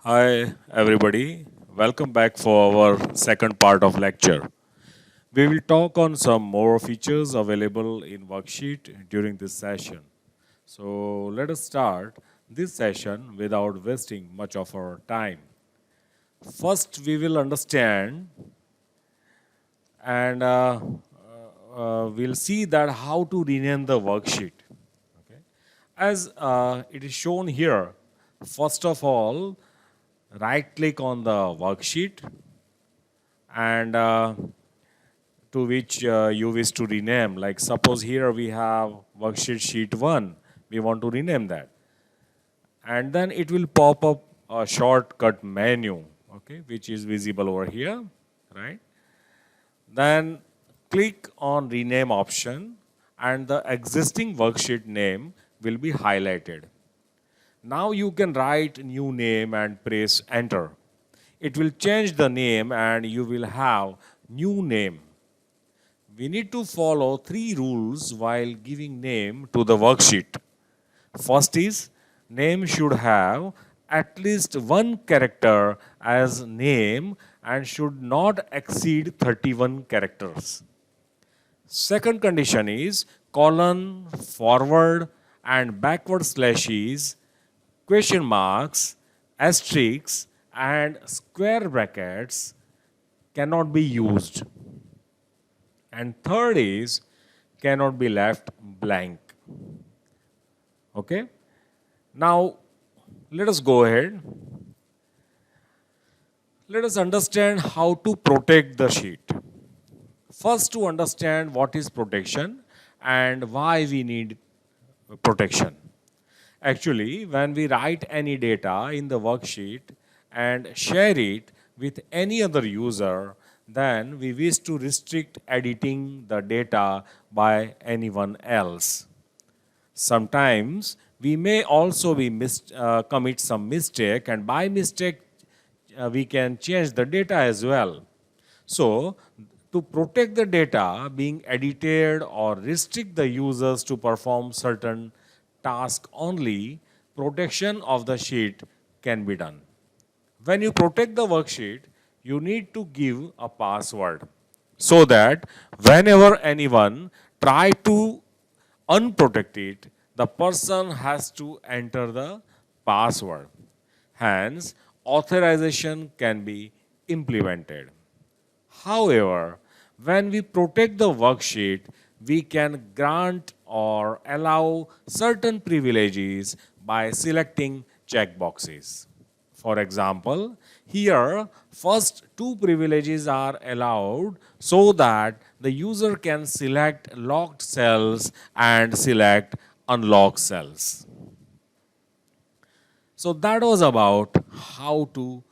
Hi everybody, welcome back for our second part of lecture. We will talk on some more features available in worksheet during this session. So let us start this session without wasting much of our time. First we will understand and we'll see that how to rename the worksheet. Okay. As it is shown here, first of all, right click on the worksheet and to which you wish to rename. Like suppose here we have worksheet sheet 1, we want to rename that. And then it will pop up a shortcut menu, okay, which is visible over here, right? Then click on rename option and the existing worksheet name will be highlighted. Now you can write new name and press enter. It will change the name and you will have new name. We need to follow 3 rules while giving name to the worksheet. First is name should have at least one character as name and should not exceed 31 characters. Second condition is colon, forward and backward slashes, question marks, asterisks and square brackets cannot be used. And third is cannot be left blank. Okay. Now let us go ahead. Let us understand how to protect the sheet. First, to understand what is protection and why we need protection. Actually, when we write any data in the worksheet and share it with any other user, then we wish to restrict editing the data by anyone else. Sometimes we may also be commit some mistake, and by mistake we can change the data as well. So to protect the data being edited or restrict the users to perform certain task only, protection of the sheet can be done. When you protect the worksheet, you need to give a password so that whenever anyone try to unprotect it, the person has to enter the password. Hence, authorization can be implemented. However, when we protect the worksheet, we can grant or allow certain privileges by selecting checkboxes. For example, here first 2 privileges are allowed so that the user can select locked cells and select unlocked cells. So that was about how to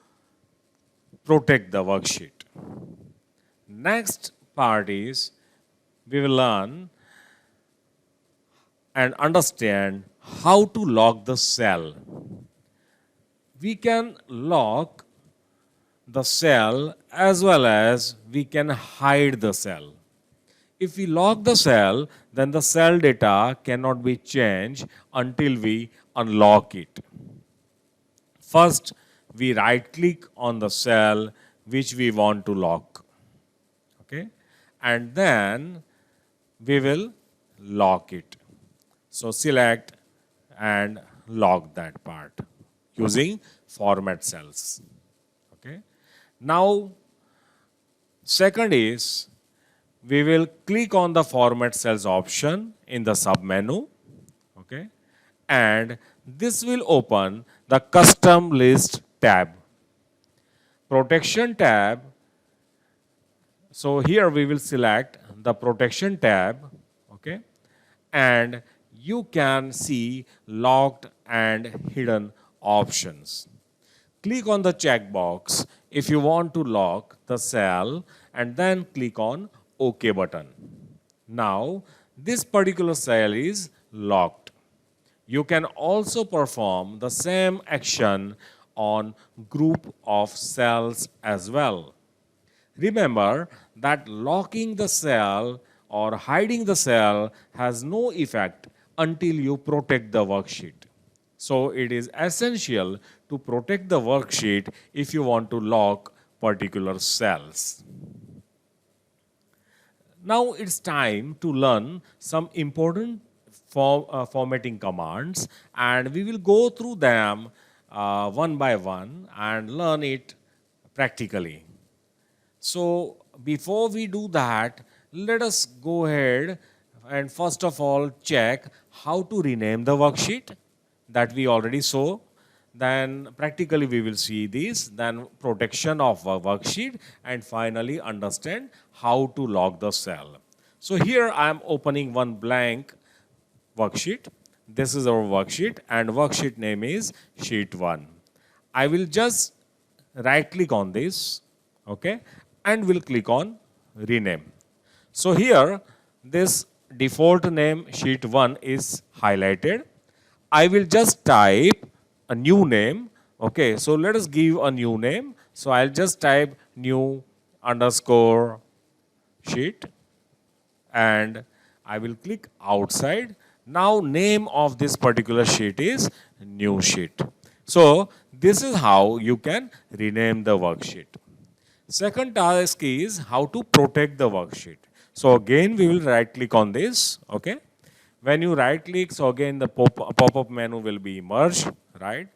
protect the worksheet. Next part is we will learn and understand how to lock the cell. We can lock the cell as well as we can hide the cell. If we lock the cell, then the cell data cannot be changed until we unlock it. First, we right click on the cell which we want to lock. Okay? And then we will lock it. So select and lock that part using format cells. Okay. Now, second is we will click on the format cells option in the submenu. Okay. And this will open the custom list tab. Protection tab. So here we will select the protection tab. Okay. And you can see locked and hidden options. Click on the checkbox if you want to lock the cell and then click on OK button. Now this particular cell is locked. You can also perform the same action on group of cells as well. Remember that locking the cell or hiding the cell has no effect until you protect the worksheet. So it is essential to protect the worksheet if you want to lock particular cells. Now it's time to learn some important formatting commands, and we will go through them one by one and learn it practically. So before we do that, let us go ahead and first of all check how to rename the worksheet that we already saw. Then practically we will see this, then protection of a worksheet, and finally understand how to lock the cell. So here I am opening one blank worksheet. This is our worksheet and worksheet name is sheet 1. I will just right click on this, okay, and will click on rename. So here this default name sheet 1 is highlighted. I will just type a new name. Okay, so let us give a new name. So I'll just type new underscore sheet and I will click outside. Now name of this particular sheet is new sheet. So this is how you can rename the worksheet. Second task is how to protect the worksheet. So again we will right click on this, okay. When you right click, so again the pop-up menu will be merged, right?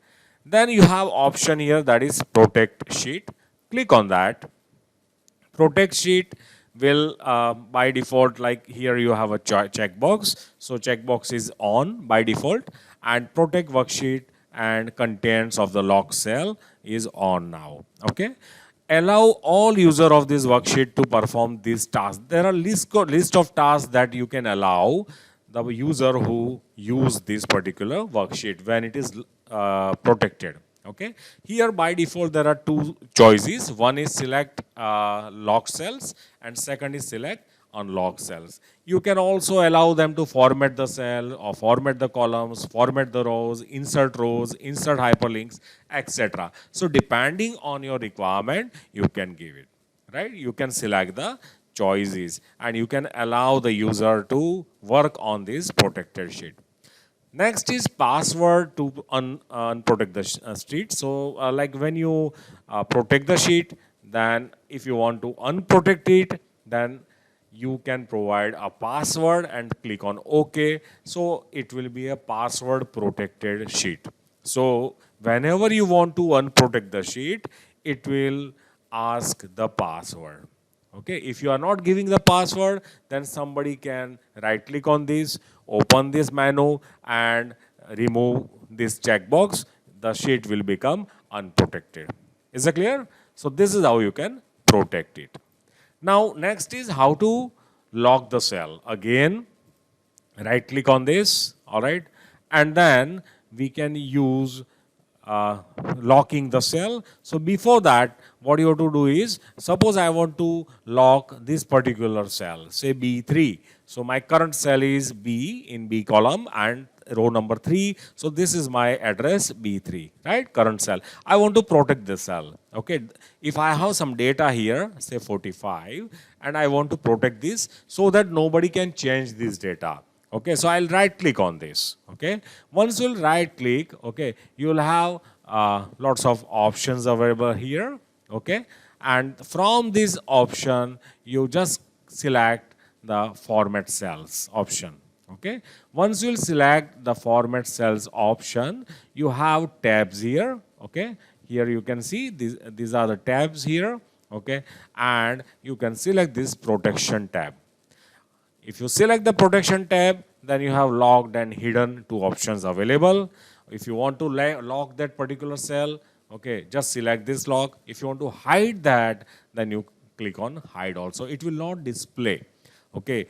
Then you have option here that is protect sheet. Click on that. Protect sheet will by default, like here you have a checkbox. So checkbox is on by default and protect worksheet and contents of the lock cell is on now, okay. Allow all user of this worksheet to perform these tasks. There are list of tasks that you can allow the user who use this particular worksheet when it is protected. Okay. Here by default there are two choices. One is select lock cells and second is select unlock cells. You can also allow them to format the cell or format the columns, format the rows, insert hyperlinks, etc. So depending on your requirement, you can give it, right? You can select the choices and you can allow the user to work on this protected sheet. Next is password to unprotect the sheet. So like when you protect the sheet, then if you want to unprotect it, then you can provide a password and click on OK. So it will be a password protected sheet. So whenever you want to unprotect the sheet, it will ask the password. Okay, if you are not giving the password, then somebody can right click on this, open this menu and remove this checkbox. The sheet will become unprotected. Is that clear? So this is how you can protect it. Now next is how to lock the cell. Again, right click on this, all right, and then we can use locking the cell. So before that, what you have to do is, suppose I want to lock this particular cell, say B3. So my current cell is B in B column and row number 3. So this is my address B3, right? Current cell. I want to protect this cell. Okay. If I have some data here, say 45, and I want to protect this so that nobody can change this data. Okay, so I'll right click on this. Okay, once you'll right click, okay, you'll have lots of options available here. Okay, and from this option, you just select the format cells option. Okay, once you'll select the format cells option, you have tabs here. Okay, here you can see these are the tabs here. Okay, and you can select this protection tab. If you select the protection tab, then you have locked and hidden two options available. If you want to lock that particular cell, okay, just select this lock. If you want to hide that, then you click on hide also. It will not display. Okay,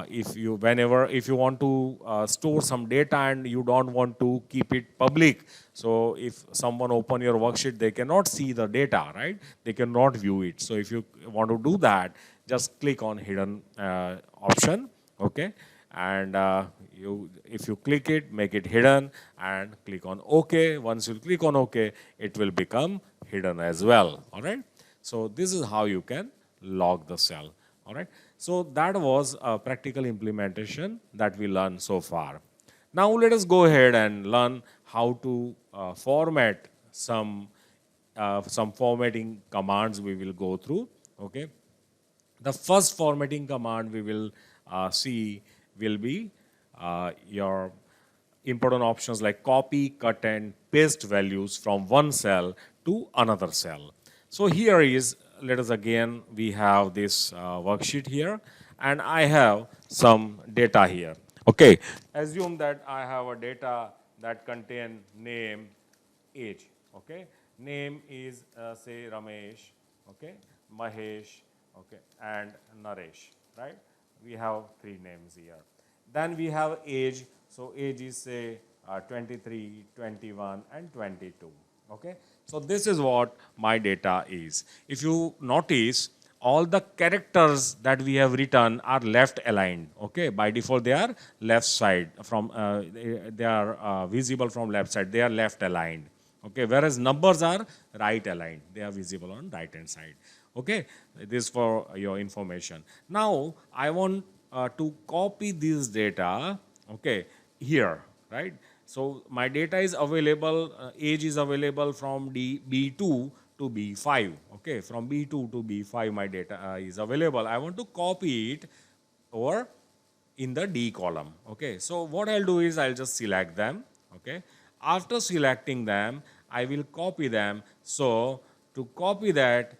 if you want to store some data and you don't want to keep it public, so if someone open your worksheet, they cannot see the data, right? They cannot view it. So if you want to do that, just click on hidden option, okay, and if you click it, make it hidden and click on OK. Once you click on OK, it will become hidden as well. All right. So this is how you can lock the cell. All right. So that was a practical implementation that we learned so far. Now let us go ahead and learn how to format some formatting commands we will go through. Okay. The first formatting command we will see will be your important options like copy, cut, and paste values from one cell to another cell. So here is, let us again, we have this worksheet here, and I have some data here. Okay, assume that I have a data that contain name, age. Okay, name is say Ramesh. Okay, Mahesh. Okay, and Naresh. Right? We have three names here. Then we have age. So age is say 23, 21, and 22. Okay, so this is what my data is. If you notice, all the characters that we have written are left aligned. Okay, by default they are left side from they are visible from left side. They are left aligned. Okay, whereas numbers are right aligned. They are visible on right hand side. Okay, this is for your information. Now I want to copy this data. Okay, here, right? So my data is available, age is available from B2 to B5. Okay, from B2 to B5 my data is available. I want to copy it over in the D column. Okay, so what I'll do is I'll just select them. Okay, after selecting them, I will copy them. So to copy that,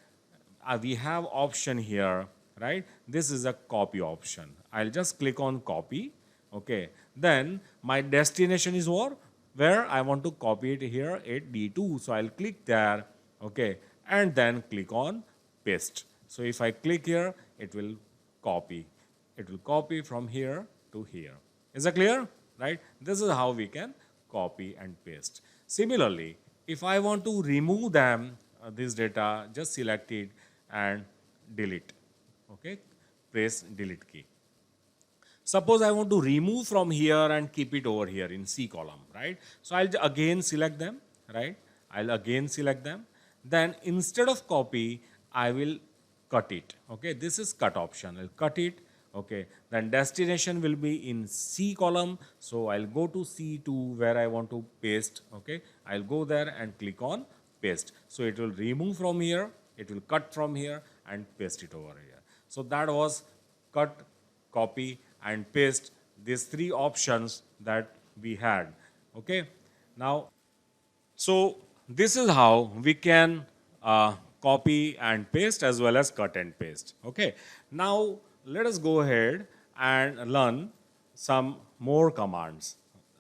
we have option here, right? This is a copy option. I'll just click on copy. Okay, then my destination is where I want to copy it here at D2. So I'll click there. Okay, and then click on paste. So if I click here, it will copy. It will copy from here to here. Is that clear? Right? This is how we can copy and paste. Similarly, if I want to remove them, this data, just select it and delete. Okay? Press delete key. Suppose I want to remove from here and keep it over here in C column, right? So I'll again select them, right? I'll again select them. Then instead of copy, I will cut it. Okay, this is cut option. I'll cut it. Okay, then destination will be in C column. So I'll go to C2 where I want to paste. Okay, I'll go there and click on paste. So it will remove from here, it will cut from here and paste it over here. So that was cut, copy, and paste, these three options that we had. Okay, now, so this is how we can copy and paste as well as cut and paste. Okay, now let us go ahead and learn some more commands.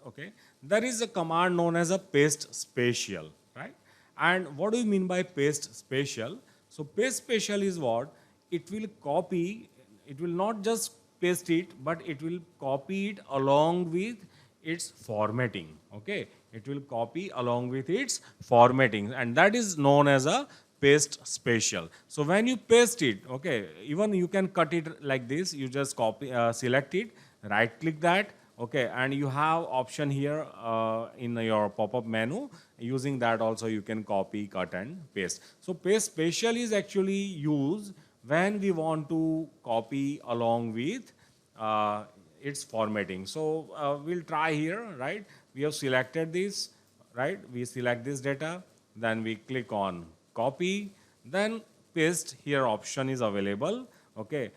Okay, there is a command known as a paste spatial, right? And what do you mean by paste spatial? So paste spatial is what? It will copy, it will not just paste it, but it will copy it along with its formatting. Okay, it will copy along with its formatting, and that is known as a paste spatial. So when you paste it, okay, even you can cut it like this. You just copy, select it, right click that. Okay, and you have option here in your pop-up menu. Using that also you can copy, cut, and paste. So paste spatial is actually used when we want to copy along with its formatting. So we'll try here, right? We have selected this, right? We select this data, then we click on copy, then paste. Here option is available. Okay,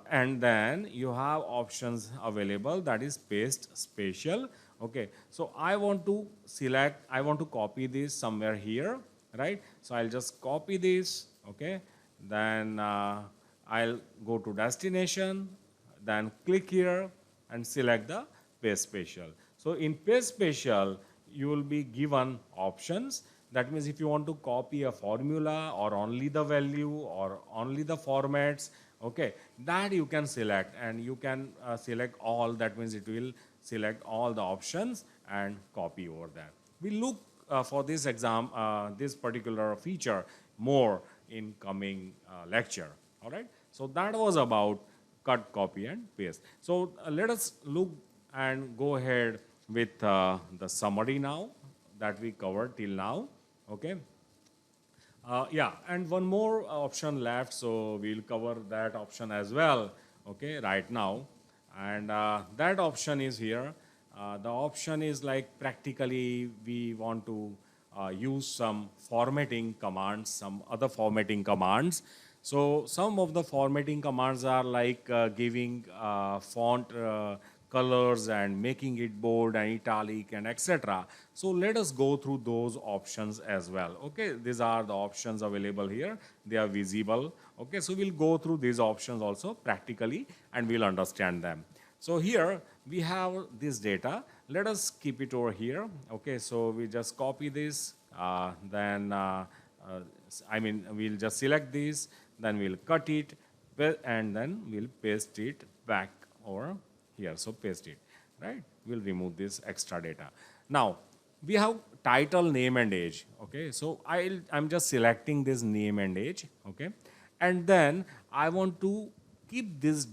and then you have options available, that is paste spatial. Okay, so I want to select, I want to copy this somewhere here, right? So I'll just copy this. Okay, then I'll go to destination, then click here and select the paste spatial. So in paste spatial, you will be given options. That means if you want to copy a formula or only the value or only the formats, okay, that you can select, and you can select all. That means it will select all the options and copy over there. We look for this exam, this particular feature more in coming lecture. All right. So that was about cut, copy, and paste. So let us look and go ahead with the summary now that we covered till now. Okay. Yeah, and one more option left, so we'll cover that option as well. Okay, right now, and that option is here. The option is like practically we want to use some formatting commands, some other formatting commands. So some of the formatting commands are like giving font colors and making it bold and italic and etc. So let us go through those options as well. Okay, these are the options available here. They are visible. Okay, so we'll go through these options also practically and we'll understand them. So here we have this data. Let us keep it over here. Okay, so we just copy this, we'll just select this, then we'll cut it, and then we'll paste it back over here. So paste it, right? We'll remove this extra data. Now, we have title, name, and age. Okay, so I'm just selecting this name and age. Okay, and then I want to keep this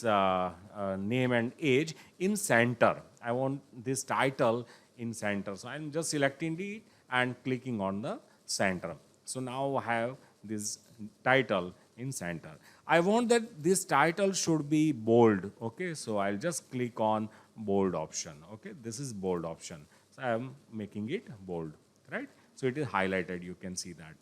name and age in center. I want this title in center. So I'm just selecting it and clicking on the center. So now I have this title in center. I want that this title should be bold. Okay, so I'll just click on bold option. Okay, this is bold option. So I am making it bold, right? So it is highlighted. You can see that.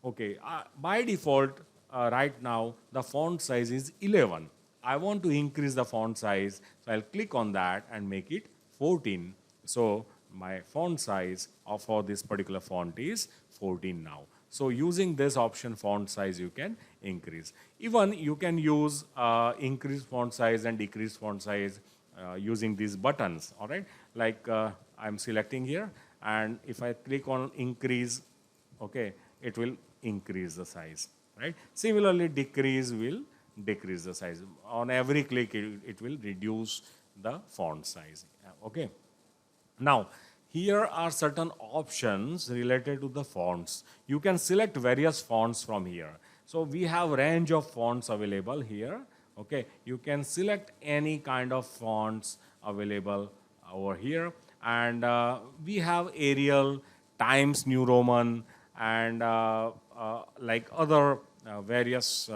Okay, by default, right now the font size is 11. I want to increase the font size, so I'll click on that and make it 14. So my font size for this particular font is 14 now. So using this option font size you can increase. Even you can use increase font size and decrease font size using these buttons, all right? Like I'm selecting here, and if I click on increase, okay, it will increase the size, right? Similarly, decrease will decrease the size. On every click, it will reduce the font size, okay? Now, here are certain options related to the fonts. You can select various fonts from here. So we have range of fonts available here, okay? You can select any kind of fonts available over here. And we have Arial, Times New Roman, and like other various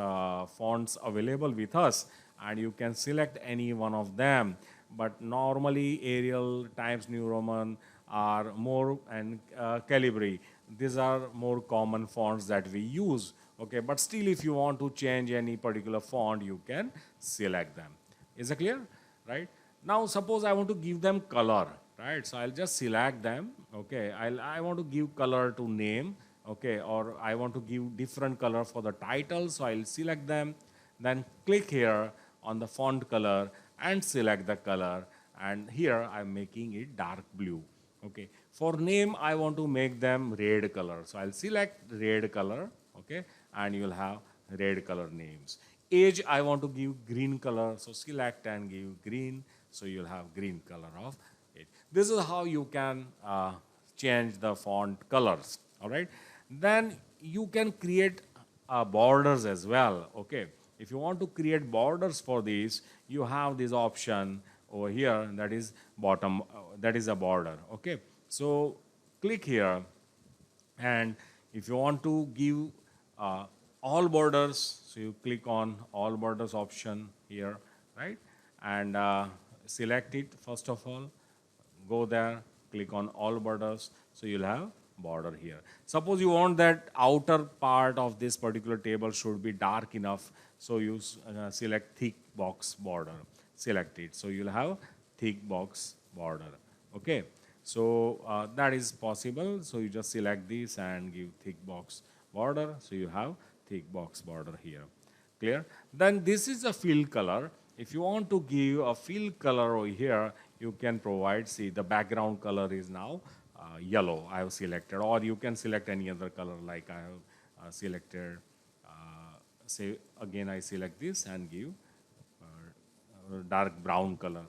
fonts available with us, and you can select any one of them. But normally Arial, Times New Roman are more, and Calibri, these are more common fonts that we use. Okay, but still if you want to change any particular font, you can select them. Is it clear? Right? Now suppose I want to give them color, right? So I'll just select them. Okay, I want to give color to name, okay, or I want to give different color for the title, so I'll select them, then click here on the font color and select the color, and here I'm making it dark blue. Okay, for name I want to make them red color, so I'll select red color, okay, and you'll have red color names. Age I want to give green color, so select and give green, so you'll have green color of it. This is how you can change the font colors, all right? Then you can create borders as well, okay? If you want to create borders for these, you have this option over here, that is bottom, that is a border, okay? So click here, and if you want to give all borders, so you click on all borders option here, right? And select it first of all, go there, click on all borders, so you'll have border here. Suppose you want that outer part of this particular table should be dark enough, so you select thick box border, select it, so you'll have thick box border, okay? So that is possible, so you just select this and give thick box border, so you have thick box border here. Clear? Then this is a fill color. If you want to give a fill color over here, you can provide, see the background color is now yellow, I have selected, or you can select any other color, like I have selected, say again I select this and give dark brown color,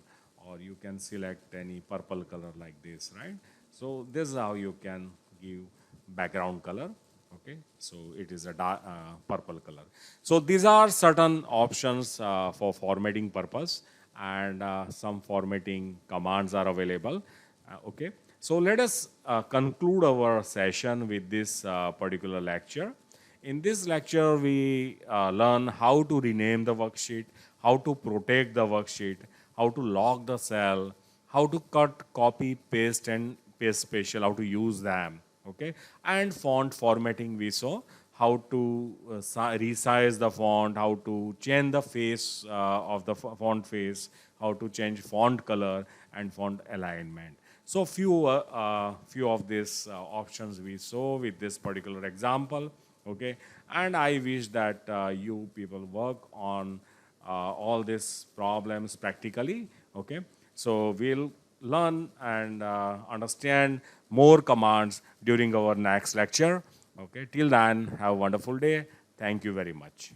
or you can select any purple color like this, right? So this is how you can give background color. Okay, so it is a dark, purple color. So these are certain options for formatting purpose, and some formatting commands are available. Okay, so let us conclude our session with this particular lecture. In this lecture, we learn how to rename the worksheet, how to protect the worksheet, how to lock the cell, how to cut, copy, paste, and paste special, how to use them. Okay, and font formatting we saw, how to resize the font, how to change the face of the font face, how to change font color and font alignment. So few of these options we saw with this particular example. Okay, and I wish that you people work on all these problems practically. Okay, so we'll learn and understand more commands during our next lecture. Okay, till then, have a wonderful day. Thank you very much.